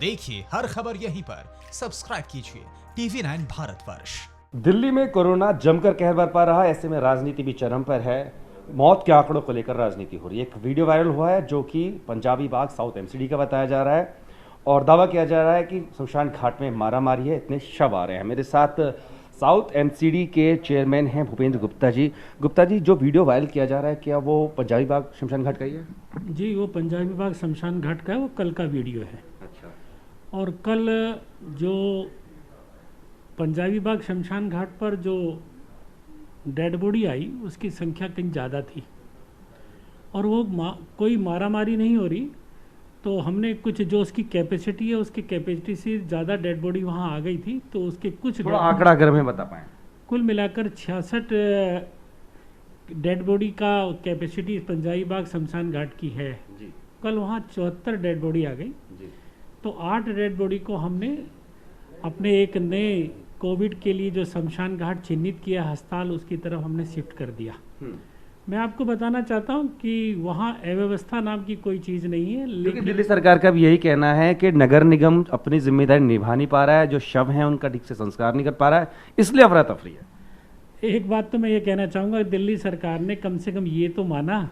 देखिए हर खबर यहीं पर, सब्सक्राइब कीजिए TV9 भारतवर्ष। दिल्ली में कोरोना जमकर कहर बरपा रहा है। ऐसे में राजनीति भी चरम पर है। मौत के आंकड़ों को लेकर राजनीति हो रही है। एक वीडियो वायरल हुआ है जो कि पंजाबी बाग साउथ MCD का बताया जा रहा है और दावा किया जा रहा है कि शमशान घाट में मारामारी है, इतने शव आ रहे हैं। मेरे साथ साउथ MCD के चेयरमैन हैं भूपेंद्र गुप्ता जी। गुप्ता जी, जो वीडियो वायरल किया जा रहा है, क्या वो पंजाबी बाग शमशान घाट का ही है? जी, वो पंजाबी बाग शमशान घाट का है। वो कल का वीडियो है। अच्छा। और कल जो पंजाबी बाग शमशान घाट पर जो डेड बॉडी आई उसकी संख्या कहीं ज़्यादा थी और वो कोई मारामारी नहीं हो रही, तो हमने कुछ जो उसकी कैपेसिटी है उसकी कैपेसिटी से ज़्यादा डेड बॉडी वहाँ आ गई थी, तो उसके कुछ थोड़ा आंकड़ा अगर हमें बता पाएं। कुल मिलाकर 66 डेड बॉडी का कैपेसिटी पंजाबी बाग शमशान घाट की है जी। कल वहाँ 74 डेड बॉडी आ गई जी। तो 8 डेड बॉडी को हमने अपने एक नए कोविड के लिए जो शमशान घाट चिन्हित किया अस्पताल उसकी तरफ हमने शिफ्ट कर दिया। मैं आपको बताना चाहता हूं कि वहाँ अव्यवस्था नाम की कोई चीज़ नहीं है, लेकिन दिल्ली सरकार का भी यही कहना है कि नगर निगम अपनी जिम्मेदारी निभा नहीं पा रहा है, जो शव हैं उनका ठीक से संस्कार नहीं कर पा रहा है, इसलिए अफरा तफरी है। एक बात तो मैं ये कहना चाहूँगा, दिल्ली सरकार ने कम से कम ये तो माना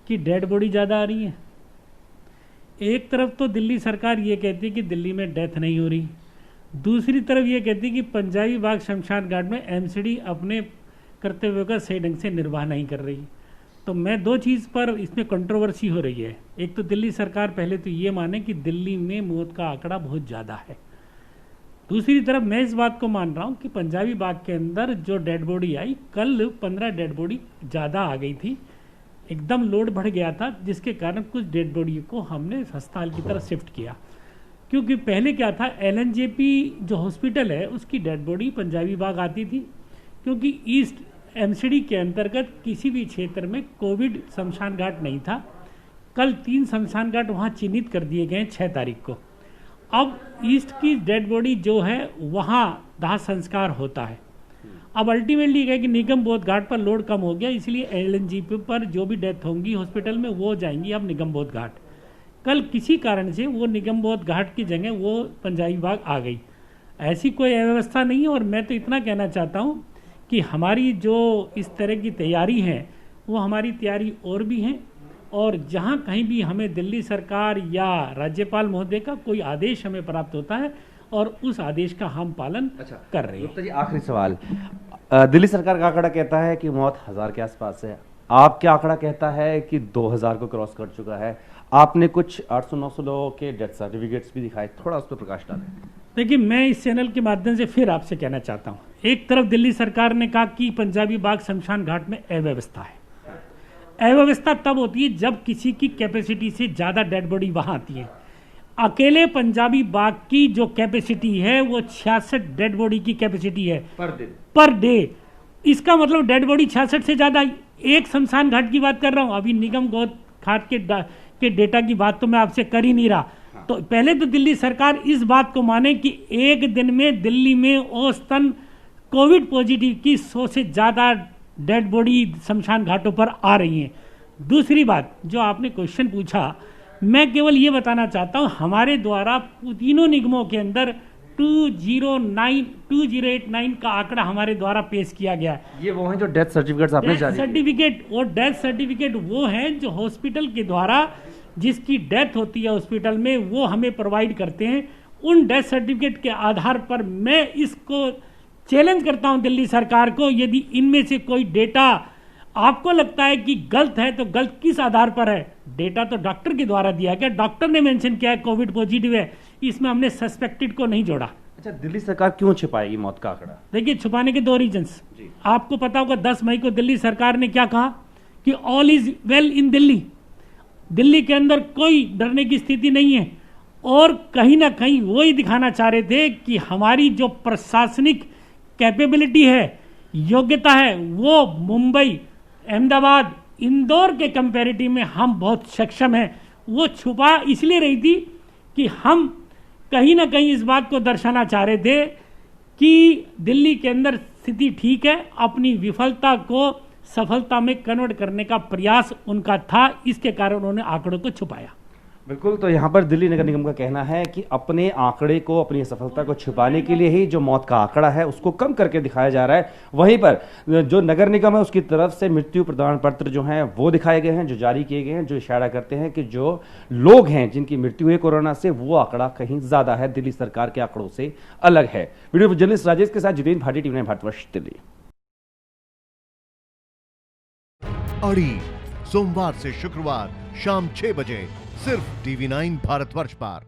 कि डेड बॉडी ज़्यादा आ रही है। एक तरफ तो दिल्ली सरकार ये कहती है कि दिल्ली में डेथ नहीं हो रही, दूसरी तरफ ये कहती है कि पंजाबी बाग शमशान घाट में MCD अपने कर्तव्यों का सही ढंग से निर्वाह नहीं कर रही। तो मैं दो चीज़ पर इसमें कंट्रोवर्सी हो रही है। एक तो दिल्ली सरकार पहले तो ये माने कि दिल्ली में मौत का आंकड़ा बहुत ज़्यादा है, दूसरी तरफ मैं इस बात को मान रहा हूँ कि पंजाबी बाग के अंदर जो डेड बॉडी आई कल 15 डेड बॉडी ज़्यादा आ गई थी, एकदम लोड बढ़ गया था, जिसके कारण कुछ डेड बॉडी को हमने अस्पताल की तरफ शिफ्ट किया। क्योंकि पहले क्या था, LNJP जो हॉस्पिटल है उसकी डेड बॉडी पंजाबी बाग आती थी, क्योंकि ईस्ट MCD के अंतर्गत किसी भी क्षेत्र में कोविड शमशान घाट नहीं था। कल 3 शमशान घाट वहाँ चिन्हित कर दिए गए 6 तारीख को। अब ईस्ट की डेड बॉडी जो है वहाँ दाह संस्कार होता है। अब अल्टीमेटली क्या है कि निगम बोध घाट पर लोड कम हो गया, इसलिए LNJP पर जो भी डेथ होंगी हॉस्पिटल में वो जाएंगी अब निगम बोध घाट। कल किसी कारण से वो निगम बोध घाट की जगह वो पंजाबी बाग आ गई। ऐसी कोई अव्यवस्था नहीं है। और मैं तो इतना कहना चाहता हूँ कि हमारी जो इस तरह की तैयारी है वो हमारी तैयारी और भी है, और जहाँ कहीं भी हमें दिल्ली सरकार या राज्यपाल महोदय का कोई आदेश हमें प्राप्त होता है और उस आदेश का हम पालन कर रहे हैं। गुप्ता जी, आखिरी सवाल। दिल्ली सरकार का आंकड़ा कहता है कि मौत 1000 के आसपास है, आपका आंकड़ा कहता है कि 2000 को क्रॉस कर चुका है। आपने कुछ 800-900 लोगों के डेथ सर्टिफिकेट्स भी दिखाए, थोड़ा उस पर प्रकाश डालें। देखिए, मैं इस चैनल के माध्यम से फिर आपसे कहना चाहता हूँ, एक तरफ दिल्ली सरकार ने कहा कि पंजाबी बाग शमशान घाट में अव्यवस्था है। अव्यवस्था तब होती है जब किसी की कैपेसिटी से ज़्यादा डेड बॉडी वहाँ आती है। अकेले पंजाबी बाग की जो कैपेसिटी है वो 66 डेड बॉडी की कैपेसिटी है पर डे। इसका मतलब डेड बॉडी 66 से ज़्यादा। एक शमशान घाट की बात कर रहा हूँ, अभी निगम बोध घाट के डेटा की बात तो मैं आपसे कर ही नहीं रहा। तो पहले तो दिल्ली सरकार इस बात को माने कि एक दिन में दिल्ली में औसतन कोविड पॉजिटिव की 100 से ज़्यादा डेड बॉडी शमशान घाटों पर आ रही हैं। दूसरी बात जो आपने क्वेश्चन पूछा, मैं केवल ये बताना चाहता हूँ, हमारे द्वारा तीनों निगमों के अंदर 2089 का आंकड़ा हमारे द्वारा पेश किया गया है। ये वो हैं जो डेथ सर्टिफिकेट्स आपने जारी किए। सर्टिफिकेट और डेथ सर्टिफिकेट वो हैं जो हॉस्पिटल के द्वारा जिसकी डेथ होती है हॉस्पिटल में वो हमें प्रोवाइड करते हैं। उन डेथ सर्टिफिकेट के आधार पर मैं इसको चैलेंज करता हूं दिल्ली सरकार को, यदि इनमें से कोई डेटा आपको लगता है कि गलत है तो गलत किस आधार पर है? डेटा तो डॉक्टर के द्वारा दिया गया, डॉक्टर ने मेंशन किया है कोविड पॉजिटिव है, इसमें हमने सस्पेक्टेड को नहीं जोड़ा। अच्छा, दिल्ली सरकार क्यों छिपाएगी मौत का आंकड़ा? देखिए, छुपाने के 2 रीजंस। आपको पता होगा 10 मई को दिल्ली सरकार ने क्या कहा कि all is well in Delhi. Delhi के अंदर कोई डरने की स्थिति नहीं है, और कहीं ना कहीं वो ही दिखाना चाह रहे थे कि हमारी जो प्रशासनिक कैपेबिलिटी है, योग्यता है, वो मुंबई, अहमदाबाद, इंदौर के कंपैरेटिव में हम बहुत सक्षम हैं। वो छुपा इसलिए रही थी कि हम कहीं ना कहीं इस बात को दर्शाना चाह रहे थे कि दिल्ली के अंदर स्थिति ठीक है, अपनी विफलता को सफलता में कन्वर्ट करने का प्रयास उनका था, इसके कारण उन्होंने आंकड़ों को छुपाया। बिल्कुल, तो यहाँ पर दिल्ली नगर निगम का कहना है कि अपने आंकड़े को, अपनी सफलता को छिपाने के लिए ही जो मौत का आंकड़ा है उसको कम करके दिखाया जा रहा है। वहीं पर जो नगर निगम है उसकी तरफ से मृत्यु प्रमाण पत्र जो हैं वो दिखाए गए हैं, जो जारी किए गए हैं, जो इशारा करते हैं कि जो लोग हैं जिनकी मृत्यु हुई कोरोना से, वो आंकड़ा कहीं ज्यादा है, दिल्ली सरकार के आंकड़ों से अलग है। वीडियो जर्नलिस्ट राजेश के साथ जितेंद्र भाटी, टीवी 9 भारतवर्ष, दिल्ली। अड़ी सोमवार से शुक्रवार शाम 6 बजे सिर्फ टीवी 9 भारतवर्ष पर।